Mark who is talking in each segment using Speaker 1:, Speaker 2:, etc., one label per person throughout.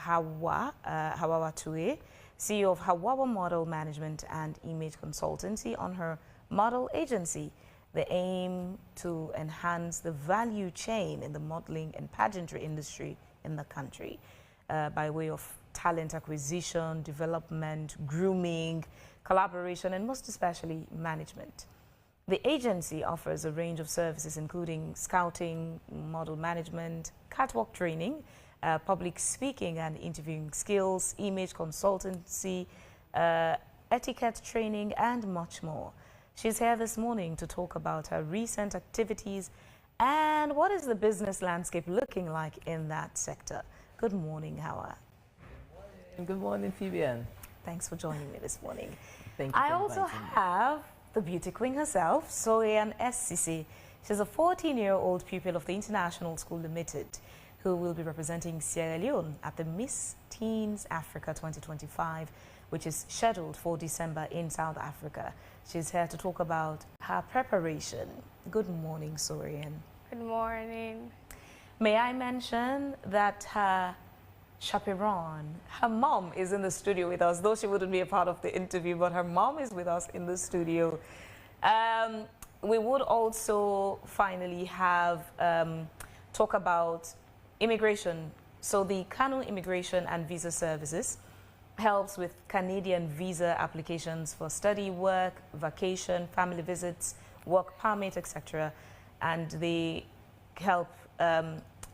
Speaker 1: HAWAWA Tue, CEO of HAWAWA Model Management and Image Consultancy, on her model agency. The aim to enhance the value chain in the modeling and pageantry industry in the country by way of talent acquisition, development, grooming, collaboration, and most especially management. The agency offers a range of services including scouting, model management, catwalk training, public speaking and interviewing skills, image consultancy, etiquette training, and much more. She's here this morning to talk about her recent activities and what is the business landscape looking like in that sector. Good morning, Hawa.
Speaker 2: Good morning, Phoebe.
Speaker 1: Thanks for joining me this morning.
Speaker 2: Thank you.
Speaker 1: I also have the beauty queen herself, Sorian SCC. She's a 14-year-old pupil of the International School Limited who will be representing Sierra Leone at the Miss Teens Africa 2025, which is scheduled for December in South Africa. She's here to talk about her preparation. Good morning, Sorian.
Speaker 3: Good morning.
Speaker 1: May I mention that her chaperone, her mom, is in the studio with us, though she wouldn't be a part of the interview, but her mom is with us in the studio. We would also finally have talk about immigration. So the Kano Immigration and Visa Services helps with Canadian visa applications for study, work, vacation, family visits, work permit, etc. And they help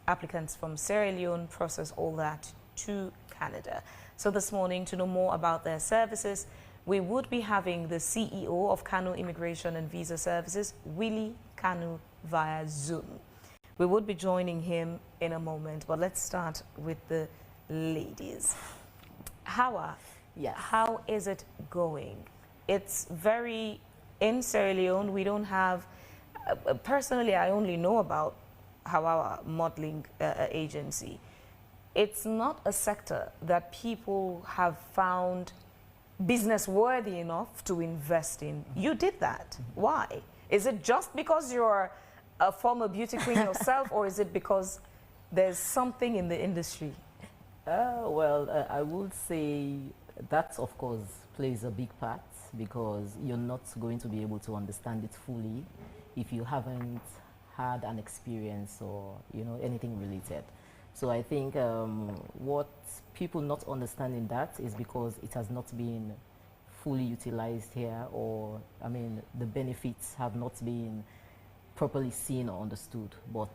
Speaker 1: applicants from Sierra Leone process all that to Canada. So this morning, to know more about their services, we would be having the CEO of Kano Immigration and Visa Services, Willie Kanu, via Zoom. We would be joining him in a moment, but let's start with the ladies. Hawa,
Speaker 2: yes.
Speaker 1: How is it going? It's very, in Sierra Leone, we don't have, personally, I only know about HAWAWA modeling agency. It's not a sector that people have found business worthy enough to invest in. You did that. Why? Is it just because you're a former beauty queen yourself, or is it because there's something in the industry?
Speaker 2: I would say that, of course, plays a big part, because you're not going to be able to understand it fully if you haven't had an experience or anything related. So I think what people not understanding that is because it has not been fully utilized here, or the benefits have not been properly seen or understood. But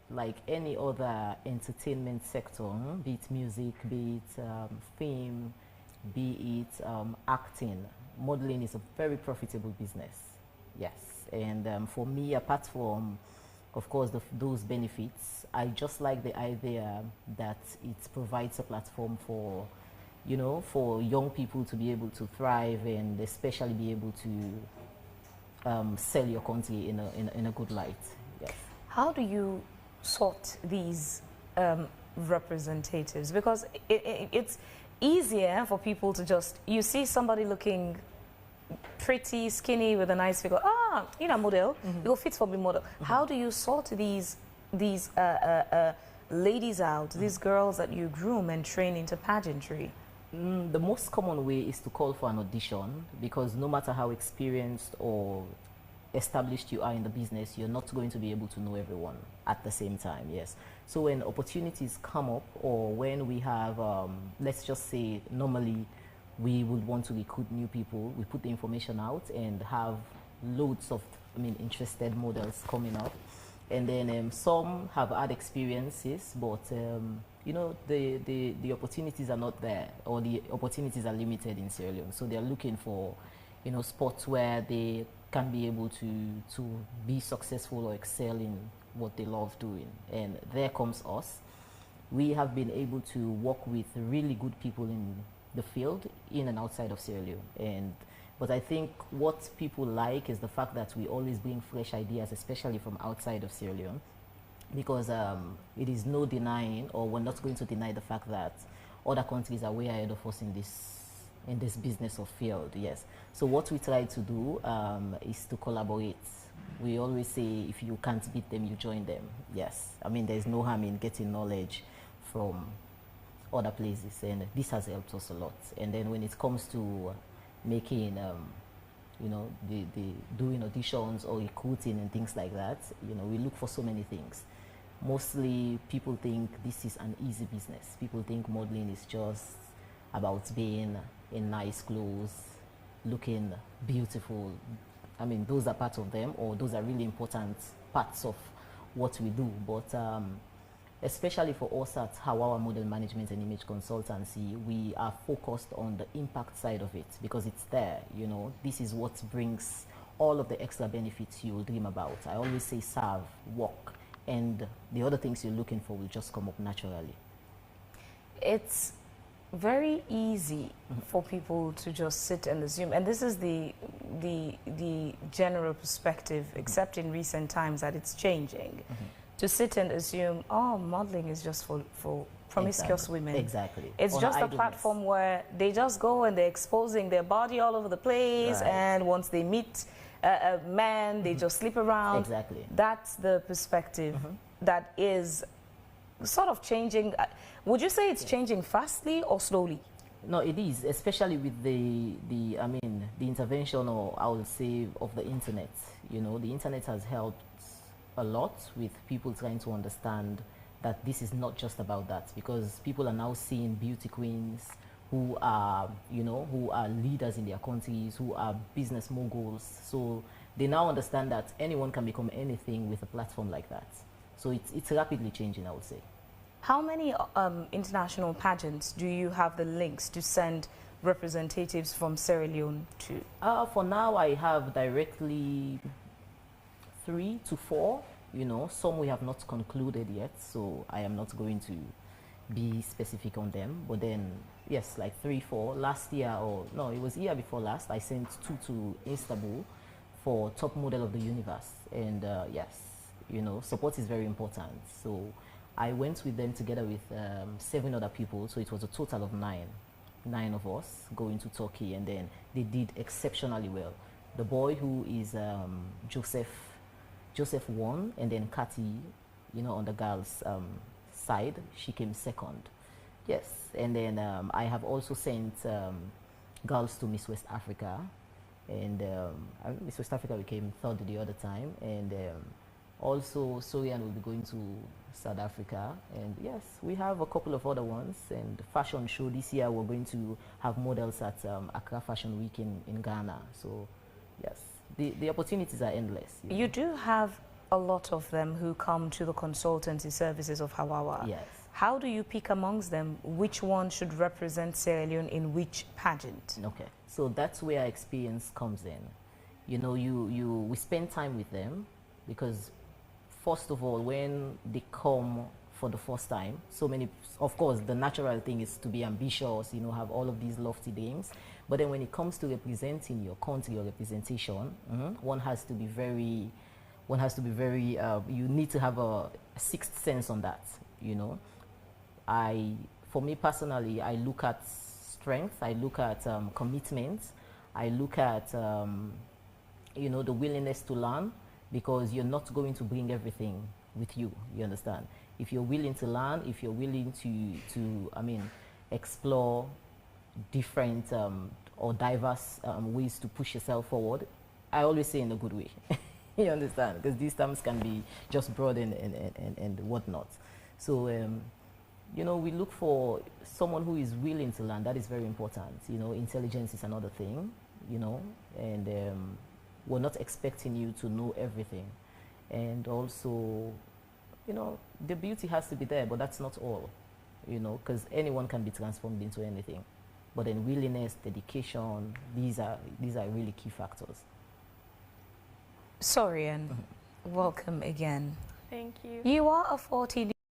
Speaker 2: like any other entertainment sector, be it music, be it film, be it acting, modeling is a very profitable business. Yes, and for me, apart from, of course, those benefits, I just like the idea that it provides a platform for, for young people to be able to thrive, and especially be able to sell your country in a good light. Yes.
Speaker 1: How do you sort these representatives? Because it's easier for people to just, you see somebody looking pretty skinny with a nice figure, model, you go fit for me model. How do you sort these ladies out, these girls that you groom and train into pageantry?
Speaker 2: The most common way is to call for an audition, because no matter how experienced or established you are in the business, you're not going to be able to know everyone at the same time. Yes. So when opportunities come up, or when we have, let's just say, normally we would want to recruit new people, we put the information out and have loads of interested models coming up, and then some have had experiences, but the opportunities are not there, or the opportunities are limited in Sierra Leone. So they're looking for spots where they can be able to be successful or excel in what they love doing. And there comes us. We have been able to work with really good people in the field, in and outside of Sierra Leone. But I think what people like is the fact that we always bring fresh ideas, especially from outside of Sierra Leone, because it is no denying, or we're not going to deny the fact that other countries are way ahead of us in this business of field. Yes. So what we try to do is to collaborate. We always say, if you can't beat them, you join them. Yes. There's no harm in getting knowledge from other places, and this has helped us a lot. And then when it comes to making, you know, the doing auditions or recruiting and things like that, you know, we look for so many things. Mostly people think this is an easy business. People think modeling is just about being in nice clothes, looking beautiful. I mean, those are parts of them, or those are really important parts of what we do. But especially for us at HAWAWA Model Management and Image Consultancy, we are focused on the impact side of it, because it's there, you know. This is what brings all of the extra benefits you'll dream about. I always say serve, work, and the other things you're looking for will just come up naturally.
Speaker 1: It's very easy for people to just sit and assume, and this is the general perspective, except in recent times that it's changing, to sit and assume, oh, modeling is just for promiscuous women.
Speaker 2: Exactly.
Speaker 1: It's just a platform where they just go and they're exposing their body all over the place, and once they meet a man, they just sleep around.
Speaker 2: Exactly.
Speaker 1: That's the perspective that is sort of changing. Would you say it's changing fastly or slowly?
Speaker 2: No, it is, especially with the intervention, or I would say, of the internet. You know, the internet has helped a lot with people trying to understand that this is not just about that, because people are now seeing beauty queens who are, you know, who are leaders in their countries, who are business moguls. So they now understand that anyone can become anything with a platform like that. So it's rapidly changing, I would say.
Speaker 1: How many international pageants do you have the links to send representatives from Sierra Leone to?
Speaker 2: For now, I have directly 3 to 4. You know, some we have not concluded yet, so I am not going to be specific on them. But then, yes, like 3, 4. Last year, or no, it was year before last, I sent 2 to Istanbul for top model of the universe. And yes, you know, support is very important. So I went with them together with 7 other people, so it was a total of 9 of us going to Turkey, and then they did exceptionally well. The boy who is Joseph won, and then Kathy, you know, on the girls' side, she came second. Yes, and then I have also sent girls to Miss West Africa, and Miss West Africa became 3rd the other time, and also Sorian will be going to South Africa, and yes, we have a couple of other ones. And fashion show this year, we're going to have models at Accra Fashion Week in Ghana. So yes, the opportunities are endless.
Speaker 1: You do have a lot of them who come to the consultancy services of HAWAWA.
Speaker 2: Yes.
Speaker 1: How do you pick amongst them which one should represent Sierra Leone in which pageant?
Speaker 2: Okay, so that's where experience comes in. You know, we spend time with them, because first of all, when they come for the first time, so many, of course, the natural thing is to be ambitious, you know, have all of these lofty dreams. But then when it comes to representing your country or representation, one has to be very, you need to have a sixth sense on that, you know. For me personally, I look at strength, I look at commitment, I look at, you know, the willingness to learn, because you're not going to bring everything with you, you understand? If you're willing to learn, if you're willing to explore different or diverse ways to push yourself forward, I always say in a good way, you understand? Because these terms can be just broad and whatnot. So, you know, we look for someone who is willing to learn. That is very important. You know, intelligence is another thing, you know, and we're not expecting you to know everything. And also, you know, the beauty has to be there, but that's not all, you know, because anyone can be transformed into anything. But then willingness, dedication, these are really key factors.
Speaker 1: Sorian, welcome again.
Speaker 3: Thank you.
Speaker 1: You are a 14